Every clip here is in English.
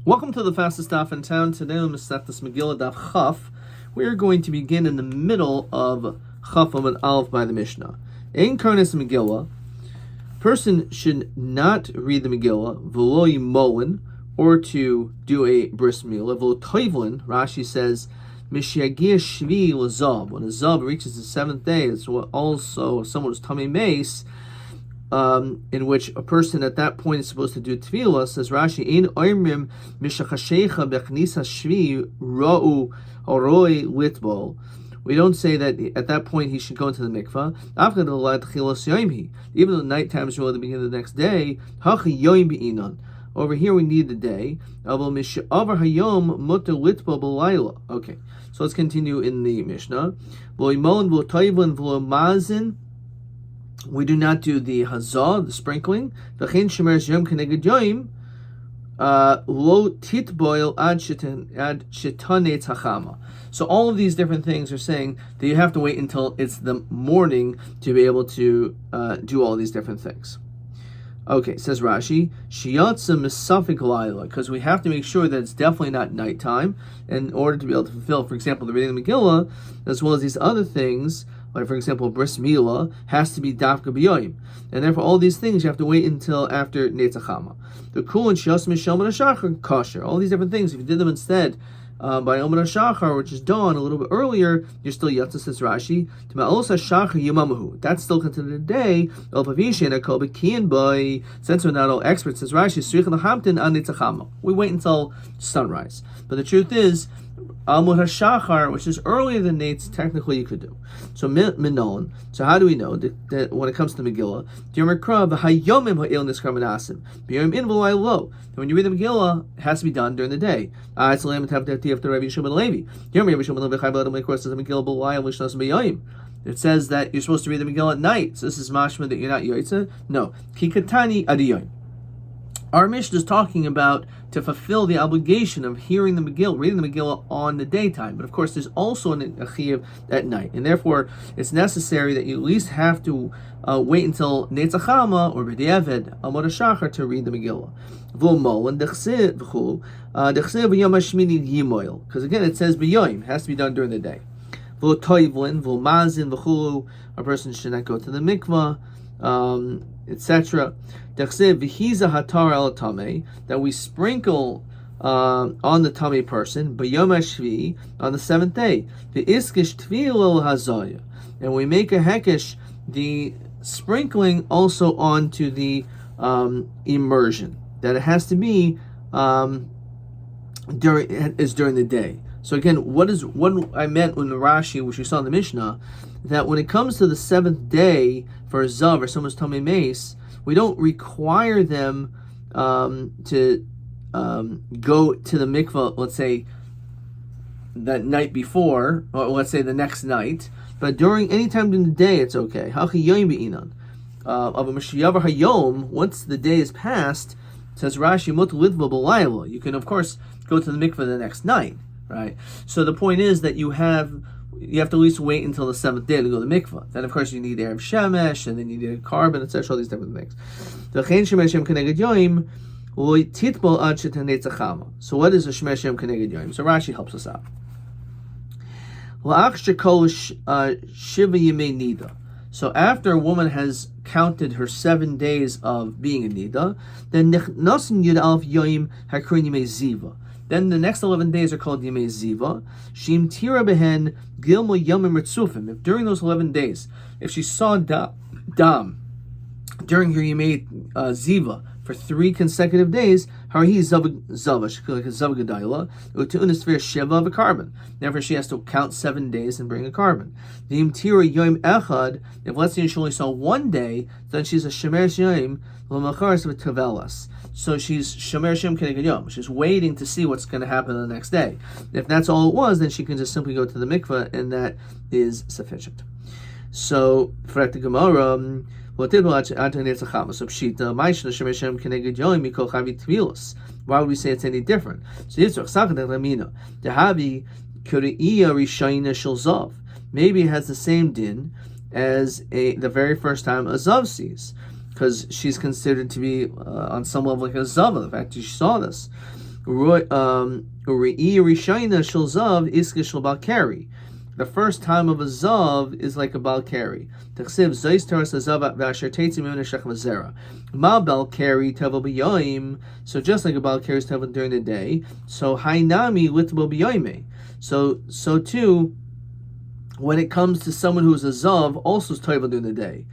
Welcome to the fastest daf in town. Today on Masechtas Megillah daf Chaf, we are going to begin in the middle of Chaf Amud Aleph by the Mishnah. Ein Karnes Megillah, person should not read the Megillah, v'lo yimolin, or to do a bris milah, v'lo toivlin. Rashi says, Mishiagia shvi l'zav. When a zav reaches the seventh day, it's also someone who's tamei meis, in which a person at that point is supposed to do tefillah. Says Rashi, Ein oimrim mishachashecha bechnis hashvi ra'u oroi litbol. We don't say that at that point he should go into the mikvah. Even though nighttime is really the beginning of the next day, over here we need the day. Okay, so let's continue in the Mishnah. We do not do the hazah, the sprinkling. So all of these different things are saying that you have to wait until it's the morning to be able to do all these different things. Okay, says Rashi, shiyatza misafik laila, because we have to make sure that it's definitely not nighttime in order to be able to fulfill, for example, the reading of the Megillah, as well as these other things, like for example, bris milah has to be dafka b'yoyim, and therefore all these things you have to wait until after Netzachama. The kul and shiyas mishal shachar kosher. All these different things, if you did them instead by Omer HaShachar, which is dawn, a little bit earlier, you're still Yatza, says Rashi. That's still considered a day. Since we're not all experts, says Rashi, we wait until sunrise. But the truth is, Amud HaShachar, which is earlier than Nate's, technically you could do. So Minon. So how do we know that when it comes to Megillah, when you read the Megillah, it has to be done during the day. It says that you're supposed to read the Megillah at night. So this is mashma that you're not yoytze. No. Kikatani adiyoyim. Our Mishnah is talking about to fulfill the obligation of hearing the Megillah, reading the Megillah on the daytime. But of course, there's also a chiyuv at night. And therefore, it's necessary that you at least have to wait until Netzachama or B'diavad, Amud HaShachar, to read the Megillah. Because again, it says B'yoyim, has to be done during the day. A person should not go to the mikvah, etc. That we sprinkle on the tummy person, on the seventh day. And we make a hekesh, the sprinkling also onto the immersion. That it has to be during the day. So again, what I meant in the Rashi, which we saw in the Mishnah, that when it comes to the seventh day for a zav or someone's tamei meis, we don't require them to go to the mikvah, let's say, that night before, or let's say the next night, but during any time during the day, it's okay. Once the day is passed, says Rashi, you can of course go to the mikvah the next night, right? So the point is that you have to at least wait until the seventh day to go to the mikvah. Then, of course, you need Erev Shemesh, and then you need a carbon, etc., all these different things. So what is a Shemesh Shem Keneged Yoim? So Rashi helps us out. So after a woman has counted her 7 days of being a nida, then then the next 11 days are called Yemei Ziva. Shim tira behen gilmo yomim ritzufim. If during those 11 days, if she saw dam during her Yemei Ziva for 3 consecutive days, harahi zava, she could like a zava gedayla, utu'unis fer sheva of a carbon. Therefore, she has to count 7 days and bring a carbon. V'im tira yom echad. If let's say she only saw 1 day, then she's a shemer yom l'macharis of tevelas. So she's Shomer Shem Keneged Yom. She's waiting to see what's going to happen the next day. If that's all it was, then she can just simply go to the mikveh, and that is sufficient. So, for the Gemara, why would we say it's any different? So, maybe it has the same din as the very first time a zav sees, because she's considered to be on some level like a zava, the fact that she saw this. The first time of a zav is like a balkari. Ma balkari tevel b'yoim. So just like a balkari is tevel during the day, so hainami litbo b'yoime. So too, when it comes to someone who's a zav, also is tevel during the day.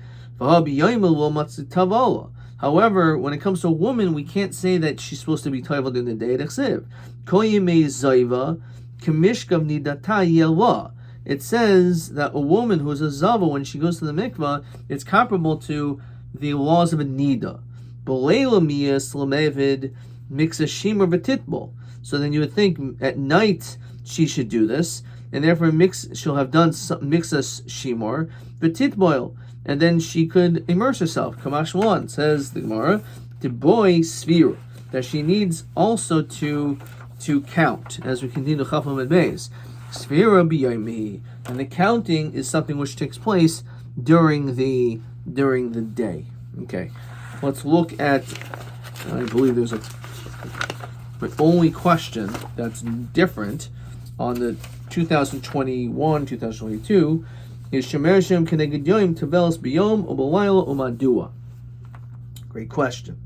However, when it comes to a woman, we can't say that she's supposed to be tevel during the day. It says that a woman who is a zava, when she goes to the mikvah, it's comparable to the laws of a nida. So then you would think at night she should do this, and therefore she'll have done mixas shimor, v'titboil, and then she could immerse herself. Kamash 1 says the Gemara, the boy sphere, that she needs also to count, as we continue to Chafam and Beis. Sphira b'yomi, and the counting is something which takes place during the day. Okay, let's look at. I believe there's my only question that's different on the 2021-2022 is Shemer Shem Keneged Yom Tevelos B'Yom U'Balayla U'Madua. Great question.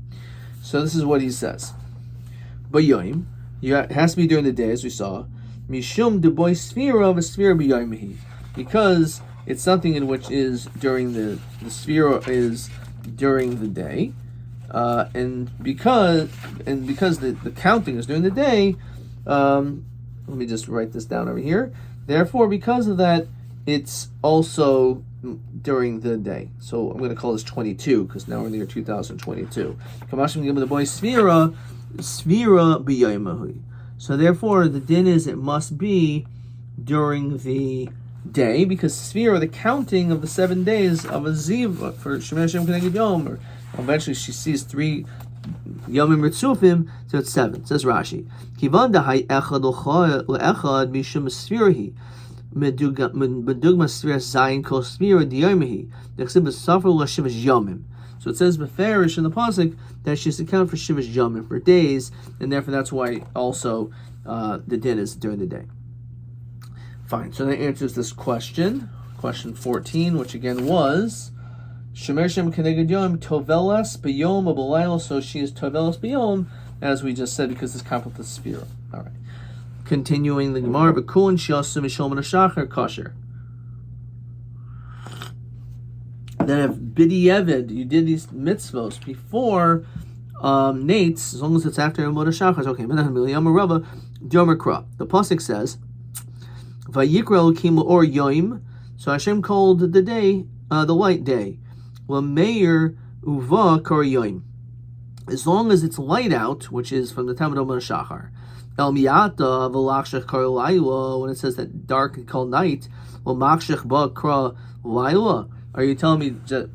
So this is what he says. B'Yom, it has to be during the day, as we saw. Mishum de boy sphera of a sphere b'yomihi, because it's something in which is during the sphere is during the day, and because the counting is during the day. Let me just write this down over here. Therefore, because of that, it's also during the day. So I'm going to call this 22 because now we're in the year 2022. Kamashim give the boy sphera b'yomihi. So therefore, the din is it must be during the day, because sphere, the counting of the 7 days of a ziva for Shemer Shem Keneged Yom, or eventually she sees 3 Yomim Ritzufim, so it's 7. It says Rashi, Kivan dahai echad le'echad mishum sphirahi medugma sphira zayin kol sphira diyomihi dechsib b'safar l'shivash yomim. So it says beferish in the pasuk that she has to count for shivash yomim for days, and therefore that's why also the din is during the day. Fine. So that answers this question, question 14, which again was Shemer Shem Keneged Yom Tovelas B'Yom U'Balayla. So she is Tovelas B'Yom, as we just said, because it's comparable to Sphira. All right. Continuing the Gemara, B'Kulin Shiasu Mishol Min HaShachar Kosher. Then if B'Di'evid, you did these mitzvos before Nates, as long as it's after Yom HaShachar, it's okay. The pasuk says, Vayikra Elokim L'or Yoim. So Hashem called the day the light day. L'meir uva kor yoim. As long as it's light out, which is from the time of Yom HaShachar. El miyata v'lachshech kor layla. When it says that dark is called night, l'machshech ba kra layla. Are you telling me that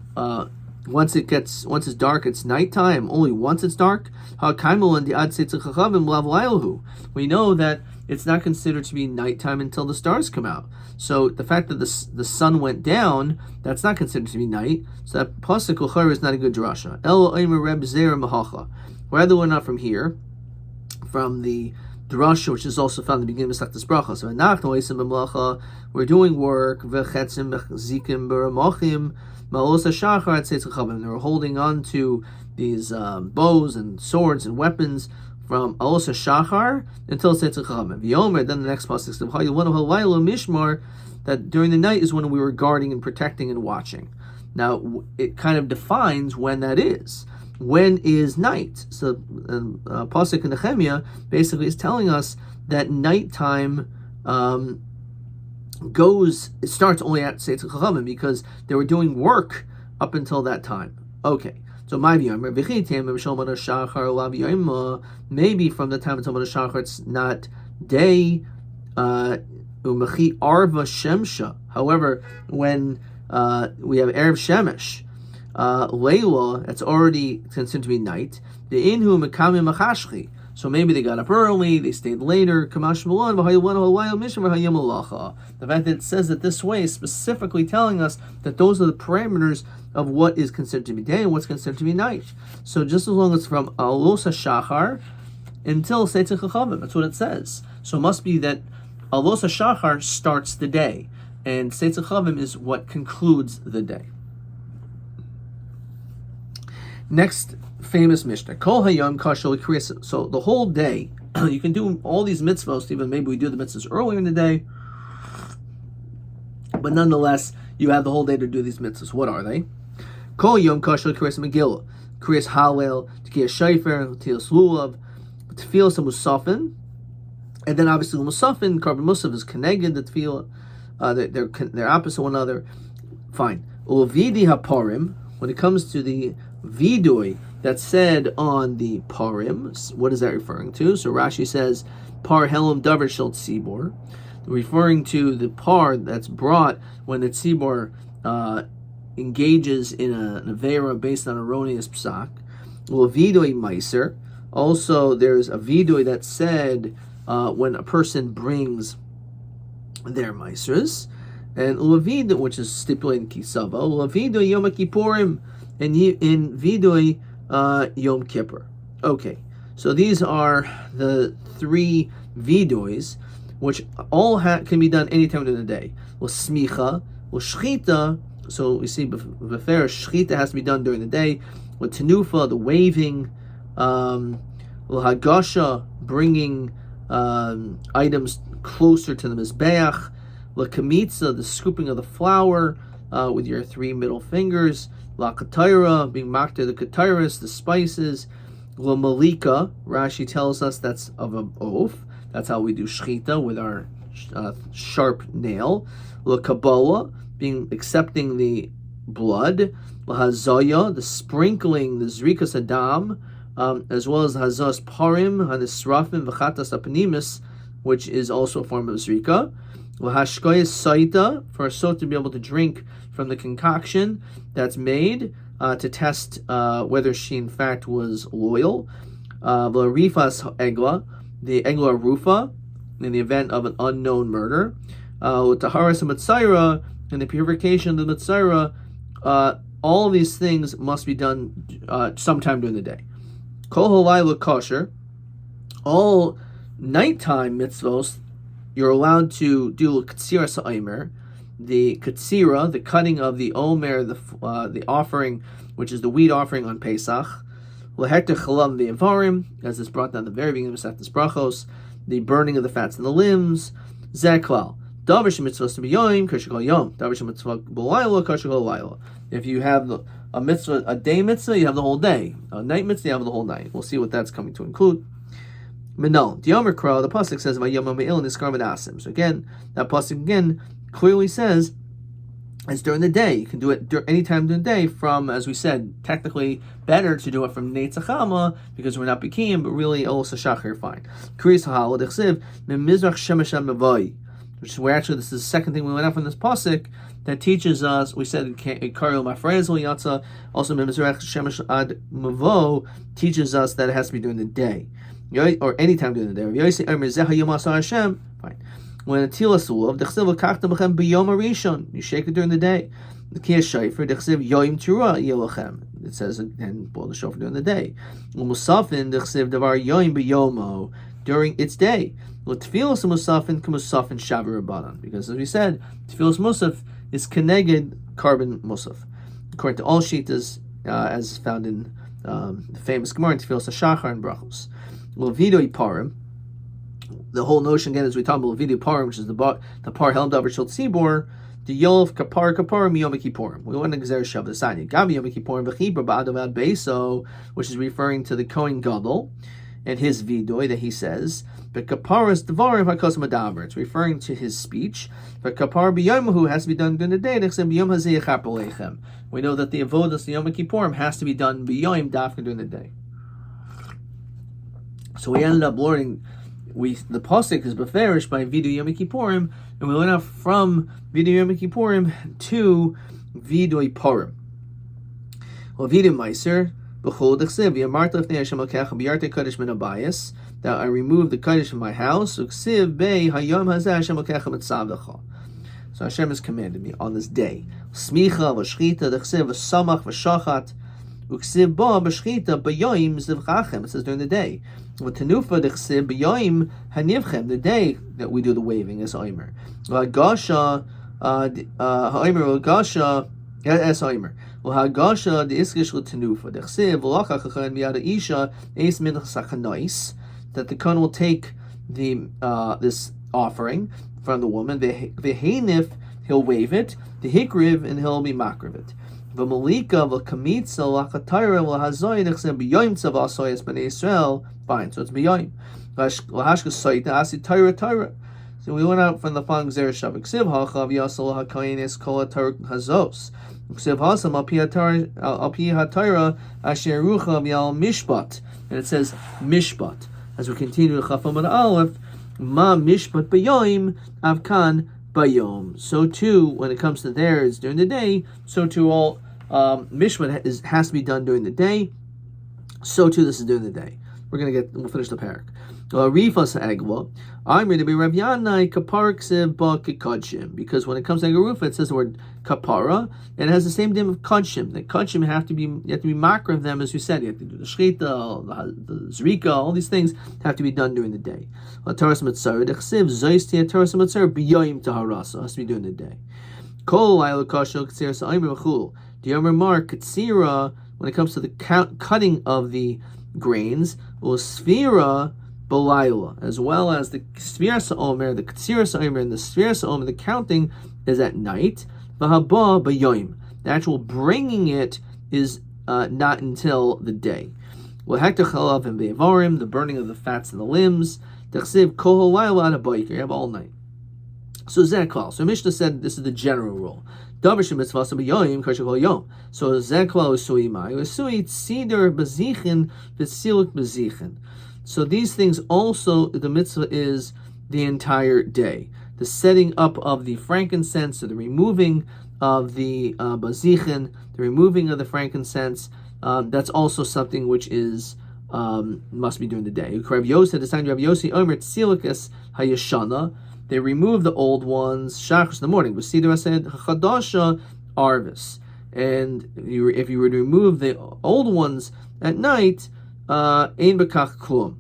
once it's dark, it's nighttime? Only once it's dark? We know that it's not considered to be nighttime until the stars come out. So the fact that the sun went down, that's not considered to be night. So that pasuk l'chayr is not a good drasha. Rather, we're not from here, from the drasha, which is also found in the beginning of Masechtas Brachos. So we're doing work. And they're holding on to these bows and swords and weapons from Alos HaShachar until Tzeitzei Chachamim. V'yomer, then the next pasuk says, Mishmar, that during the night is when we were guarding and protecting and watching. Now, it kind of defines when that is. When is night? So, pasuk in Nehemiah basically is telling us that nighttime it starts only at Tzeitzei Chachamim because they were doing work up until that time. Okay. So maybe from the time of Yom HaShachar it's not day. However, when we have Erev Shemesh, Leila, that's already considered to be night. So maybe they got up early, they stayed later. The fact that it says it this way is specifically telling us that those are the parameters of what is considered to be day and what's considered to be night. So just as long as from Alos HaShachar until Seitzei Chachavim. That's what it says. So it must be that Alos HaShachar starts the day, and Seitzei Chachavim is what concludes the day. Next famous Mishnah, Kol Hayom Kashal Kriyas. So the whole day, you can do all these mitzvahs, even maybe we do the mitzvahs earlier in the day, but nonetheless, you have the whole day to do these mitzvahs. What are they? Kol Yom Kashal Kriyas Megillah, Kriyas Halel, Tekiyas Shayfer, Tefillas Lulav, Tefillas Musafin, and then obviously the Musafin, Carbon Musaf is connected the Tefillah, they're opposite one another. Fine. Ulavidi HaParim, when it comes to the vidui that's said on the parim, what is that referring to? So Rashi says, par helam davar shel tzibor, referring to the par that's brought when the tzibor engages in an avera based on erroneous psak. Well, vidui meiser. Also, there's a vidui that's said when a person brings their meisers, and ulavid, which is stipulated in kisava, ulavidui yom kippurim, and in vidui Yom Kippur. Okay, so these are the three viduis, which all can be done any time of the day. Well, smicha, well, shchita. So we see before shchita has to be done during the day. With tenufa, the waving. Well, hagasha, bringing items closer to the mizbeach. La kamitza, the scooping of the flour with your three middle fingers. La Kataira, being makter the Katairis, the spices. La Malika, Rashi tells us that's of an oath. That's how we do shchita, with our sharp nail. La Kabbalah, being accepting the blood. La Hazaya, the sprinkling, the Zrikas Adam, as well as the Hazas Parim, Hanisrafim, V'chatas Apanimis, which is also a form of Zrika. La Hashkoyas Saita, for a sot to be able to drink from the concoction that's made to test whether she in fact was loyal. Rifas egla, the egla rufa, in the event of an unknown murder. Taharas Matzaira, and the purification of the Matzaira. All of these things must be done sometime during the day. Kol halayla kosher, all nighttime mitzvos, you're allowed to do katsira sa'imer, the katsira, the cutting of the omer, the offering, which is the wheat offering on Pesach. Lehekter chalam v'avarim, as is brought down the very beginning of Masechtas Brachos, the burning of the fats and the limbs. Zeklal, davar shemitzvos to be yom, kosher kol yom. Davar shemitzvos b'layla, kosher kol layla. If you have a mitzvah, a day mitzvah, you have the whole day. A night mitzvah, you have the whole night. We'll see what that's coming to include. Minol, the Yomer Kro, the pasuk says, "Vayom me'il niskar menasim." So again, that pasuk again clearly says it's during the day. You can do it any time during the day. From, as we said, technically better to do it from Neitzachama because we're not Bikim, but really Olos HaShachar fine. Kriyas Ha'al Dechsiv Mimizrach Shemesh Mavoi, which is where actually this is the second thing we went out from this pasuk that teaches us. We said Karil Mafrezel Yatza, also Mimizrach Shemesh Ad Mavo teaches us that it has to be during the day. Or any time during the day. Fine. When a tilas lulav, dechsiv kakta b'chem b'yom harishon, you shake it during the day. The kiyas shayfer dechsiv yoyim tura yelachem. It says and blow the shofar during the day. Umusafin dechsiv davar yoyim b'yomo, during its day. Tefillas musafin k'musafin shavar rabbanan, because as we said, tefillas musaf is keneged carbon musaf, according to all shitas, as found in the famous Gemara in Tefillas HaShachar and Brachos. Levidoi parim. The whole notion again is we talk about Levidoi parim, which is the par helm davar shel tzibor, the yolf kapar miyom kippurim. We want to gzer shav the sanya gabi yom kippurim v'chibur ba'adavad beiso, which is referring to the Kohen Gadol and his vidoi that he says. But kaparas devarim hakos madaver. It's referring to his speech. But kapar b'yomahu has to be done during the day. B'yom hazeh chapolechem. We know that the avodas the yom kippurim has to be done b'yom dafka during the day. So we ended up learning, the pasuk is beferish by Vidu Yom Kippurim, and we went up from Vidu Yom Kippurim to Vidu Purim. Well, Vidu Meiser, B'chol Dechsev, Yamarta Fnei Hashem Alkecha B'yarte Kodesh Min Abayis, that I removed the Kodesh from my house, Uksiv Bei Hayom Hazeh Hashem Alkecha Mitzavdecha. So Hashem has commanded me on this day. Smicha V'shchita Dechsev V'samach V'shachat, Uksiv Ba B'shchita B'yoyim Zivchachem. It says during the day. V'tenufa d'chsib b'yoyim hanivchem, the day that we do the waving as oimer. V'hagasha ha'oimer v'hagasha as oimer. V'hagasha d'iskish l'tenufa d'chsib v'lachach ha'chayin miyada isha eis min sachanais, that the Kohen will take the this offering from the woman. V'heinif, he'll wave it. The hikriv, and he'll be makriv it. V'malika v'kamitza l'chatayra l'hazoy d'chsib b'yoyim tzav asoyes b'nei Yisrael. Fine, so it's b'yoyim. L'hashka soita asi Torah. So we went out from the following Zer Shavik Siv Hachav Yasal HaKayinis Kol HaTorah Hazos. Siv Hasam Al Pi HaTorah Asher Ruchav Yal Mishpat. And it says Mishpat. As we continue to Chafam and Aleph, Ma Mishpat B'yoyim Avkan Bayom. So too, when it comes to theirs during the day, so too all Mishpat has to be done during the day. So too this is during the day. We'll finish the parak. Rifas Agwa. I'm going to be Rav Yanai Kaparksiv Ba Kikadshim, because when it comes to Agarufa, it says the word kapara, and it has the same name of Kadshim. The Kadshim you have to be makra of them, as you said. You have to do the shchita, the zrika, all these things have to be done during the day. Taras Mitzar, the Chsiv Zoistia Taras Mitzar B'yoyim Taharasa, has to be during the day. Kol Ayla Kasho Katsir Sa'imr V'chul. Do you ever mark Katsira when it comes to the cutting of the grains? Or Sphira Balayla, as well as the Sfiras Omer, the Katsiras Omer, and the Sfiras Omer, the counting is at night. V'haba B'yoyim. The actual bringing it is not until the day. L'hekta Chalav and Ve'avarim, the burning of the fats and the limbs. T'chsiv Kol Halayla Ad HaBoker, you have all night. So Zeklal. So Mishnah said this is the general rule. Davar shemitzvasa b'yoyim kashikol yom. So Zeklal usui mai usui tzidor bezichin v'tziluk bezichin. So these things also, the mitzvah is the entire day. The setting up of the frankincense, or the removing of the bazichin, the removing of the frankincense, that's also something which is must be during the day. Rav Yossi, the time Rav Yossi Omer tzilikas hayashana. They remove the old ones shachris in the morning. But Siddur said chadasha arvis, and if you were to remove the old ones at night, ein bekach klum.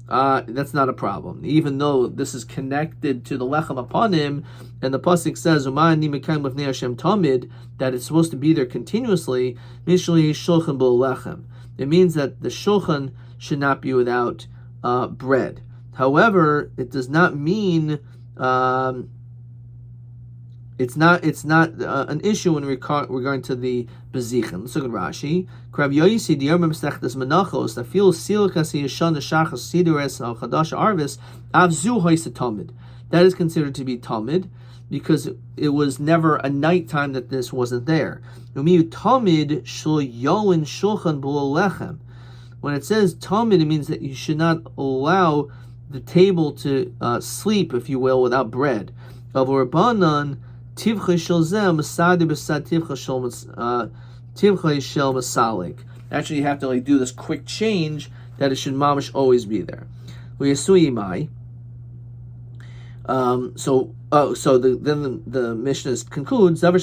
That's not a problem, even though this is connected to the lechem upon him, and the pasuk says "Umani mekayim lefnei Hashem tamid," that it's supposed to be there continuously. Mishli shulchan bo lechem. It means that the shulchan should not be without bread. However, it does not mean it's not an issue in regard to the bezichin. Let's look at Rashi. Rabbi Yosi the Yomi Mesechtes Menachos that feels silikas yeshana shachas sidures al chadash arvis avzu hoyse tamid. That is considered to be tamid because it was never a nighttime that this wasn't there. Umiyu tamid shul yoin shulchan below lechem. When it says tamid, it means that you should not allow the table to sleep, if you will, without bread. Avorabanan tivcha shel zeh masadi besad tivcha shel masalik. Actually, you have to do this quick change that it should mamish always be there. Then the Mishnah concludes when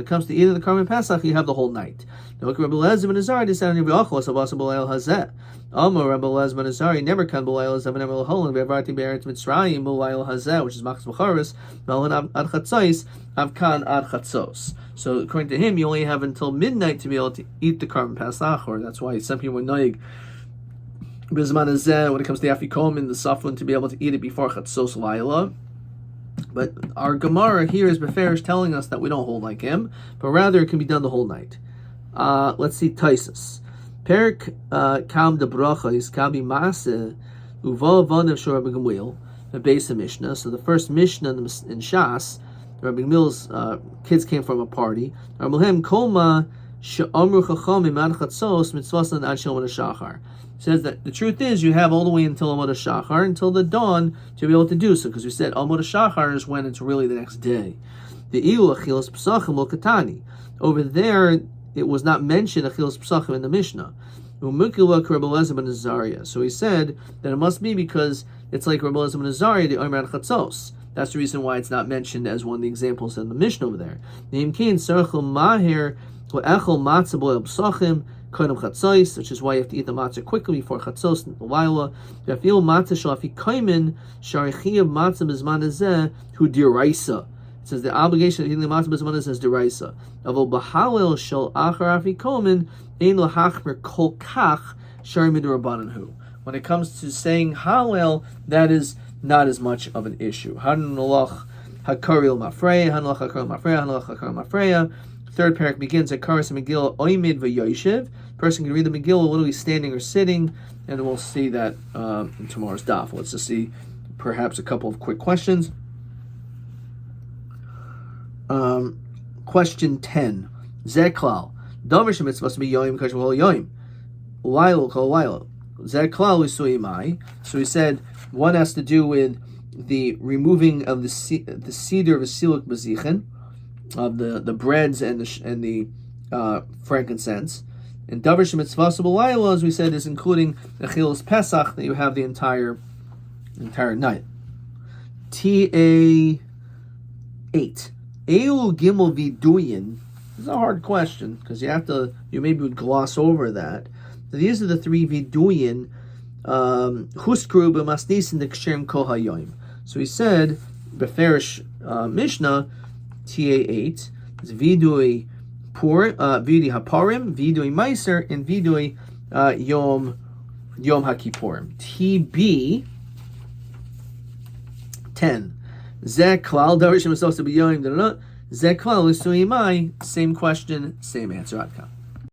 it comes to eating the Karban Pesach, you have the whole night. Now, Rabbi Elazar ben Azari decided Rabbi Elazar ben Azari never can B'layla Zev Nemer L'Holan Ve'avarti Be'eretz Mitzrayim B'layla Hazeh, which is Machas B'charis Melon Ad Chatzos Avkan Ad Chatzos. So according to him, you only have until midnight to be able to eat the Karban Pesach, or that's why some people were noig B'zman Hazeh when it comes to Afikomen in the Safun to be able to eat it before Chatzos Laila. But our Gemara here is Beferish telling us that we don't hold like him, but rather it can be done the whole night. Let's see Taisus. Perik kam de bracha is kabi maase uva vanev shor Rabbi Gamliel, the base of Mishnah. So the first Mishnah in Shas, Rabbi Gamliel's kids came from a party. Armulhem kolma she'amru chachamim ad chatzos mitzvasan ad shel shachar. Says that the truth is you have all the way until Amud Shachar, until the dawn, to be able to do so, because we said Amud Shachar is when it's really the next day. The ilu achilas psachim lo katani. Over there, it was not mentioned achilas psachim in the Mishnah. Umukila Rabbi Elazar ben Azariah. So he said that it must be because it's like Rabbi Elazar ben Azariah, the Omer Chatzos. That's the reason why it's not mentioned as one of the examples in the Mishnah over there. Neim kain sarchel maher Echel matzah boil b'sachim koinam chatzos, which is why you have to eat the matzah quickly before chatzos laila. V'afil matzah shalafi kaimin sharichiyav matzah b'zman hazeh hu diraisa. It says the obligation of eating the matzah b'zman hazeh is diraisa. Avol b'halel shel achar afi komin ein lahachmer kol kach shari midrabanan hu. When it comes to saying Hallel, that is not as much of an issue. Hanulach hakaril mafreya, hanulach hakaril mafreya, hanulach hakaril mafreya. Third parak begins at Karas Megillah oimid v'yoshev. Person can read the Megillah literally standing or sitting, and we'll see that in tomorrow's daf. Let's just see perhaps a couple of quick questions. Question 10. Zeklal. Davar shemitzvah must be yoim kashmol yoim. Lailo kol lailo. So he said one has to do with the removing of the cedar of a siluk bazichen, of the breads and the frankincense. And davar shemitzvah b'layla, as we said, is including the chilas pesach that you have the entire night. TA 8. Elu gimel viduyin. This is a hard question because you maybe would gloss over that. These are the three viduyin huskru b'masnisin d'ksherim kol hayoim. So he said beferish Mishnah TA8 is vidui vidui haparim, vidui meiser, and vidui yom hakipurim. TB 10 zeh klal davar shemasos b'yoim zeh klal l'suimai. Same question, same answer.